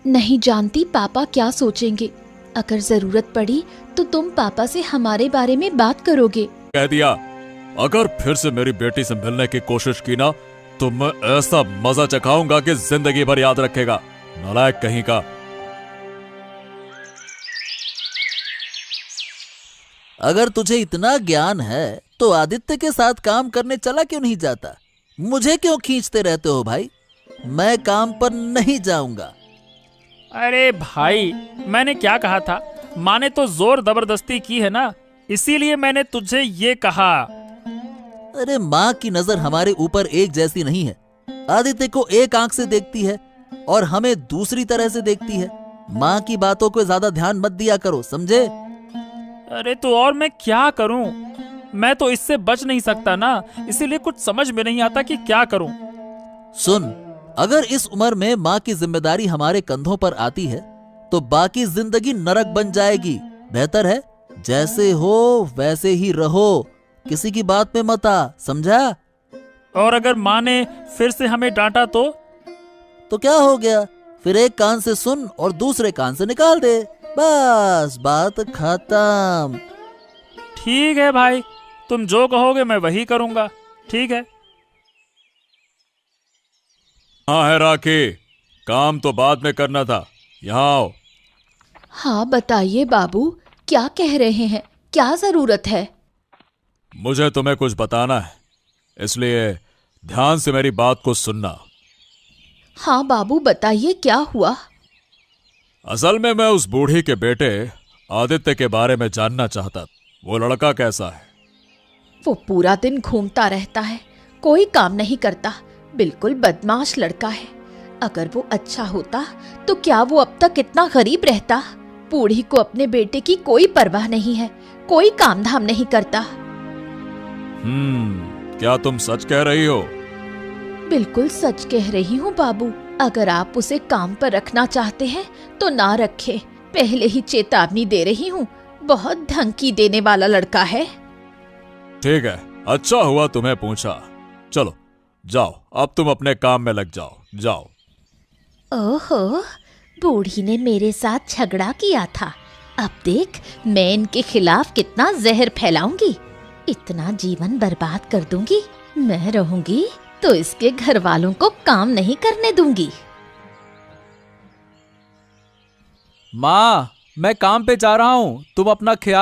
नहीं जानती पापा क्या सोचेंगे। अगर जरूरत पड़ी तो तुम पापा से हमारे बारे में बात करोगे। कह दिया, अगर फिर से मेरी बेटी से मिलने की कोशिश की ना तो मैं ऐसा मजा चखाऊंगा कि जिंदगी भर याद रखेगा। नालायक कहीं का। अगर तुझे इतना ज्ञान है तो आदित्य के साथ काम करने चला क्यों नहीं जाता? मुझे क्यों खींचते रहते हो भाई? मैं काम पर नहीं जाऊंगा। अरे भाई, मैंने क्या कहा था? माँ ने तो जोर जबरदस्ती की है ना, इसीलिए मैंने तुझे ये कहा। अरे माँ की नजर हमारे ऊपर एक जैसी नहीं है। आदित्य को एक आंख से देखती है और हमें दूसरी तरह से देखती है। माँ की बातों को ज्यादा ध्यान मत दिया करो, समझे? अरे तो और मैं क्या करूं? मैं तो इससे बच नहीं सकता ना, इसीलिए कुछ समझ में नहीं आता कि क्या करूं। सुन, अगर इस उम्र में माँ की जिम्मेदारी हमारे कंधों पर आती है तो बाकी जिंदगी नरक बन जाएगी। बेहतर है जैसे हो वैसे ही रहो, किसी की बात में मत आ, समझा? और अगर माँ ने फिर से हमें डांटा तो क्या हो गया? फिर एक कान से सुन और दूसरे कान से निकाल दे, बस बात खत्म। ठीक है भाई, तुम जो कहोगे मैं वही करूंगा। ठीक है। हाँ है राखी, काम तो बाद में करना था, यहाँ आओ। हाँ बताइए बाबू, क्या कह रहे हैं? क्या जरूरत है? मुझे तुम्हें कुछ बताना है, इसलिए ध्यान से मेरी बात को सुनना। हाँ बाबू बताइए, क्या हुआ? असल में मैं उस बूढ़ी के बेटे आदित्य के बारे में जानना चाहता। वो लड़का कैसा है? वो पूरा दिन घूमता रहता है, कोई काम नहीं करता, बिल्कुल बदमाश लड़का है। अगर वो अच्छा होता तो क्या वो अब तक इतना गरीब रहता? बूढ़ी को अपने बेटे की कोई परवाह नहीं है, कोई काम धाम नहीं करता। क्या तुम सच कह रही हो? बिल्कुल सच कह रही हूँ बाबू। अगर आप उसे काम पर रखना चाहते हैं तो ना रखे, पहले ही चेतावनी दे रही हूँ। बहुत धमकी देने वाला लड़का है। ठीक है, अच्छा हुआ तुम्हें पूछा। चलो जाओ, अब तुम अपने काम में लग जाओ, जाओ। ओहो, बूढ़ी ने मेरे साथ झगड़ा किया था, अब देख मैं इनके खिलाफ कितना जहर फैलाऊंगी। इतना जीवन बर्बाद कर दूंगी। मैं रहूंगी तो इसके घर वालों को काम नहीं करने दूंगी। माँ, मैं काम पे जा रहा हूँ, तुम अपना ख्याल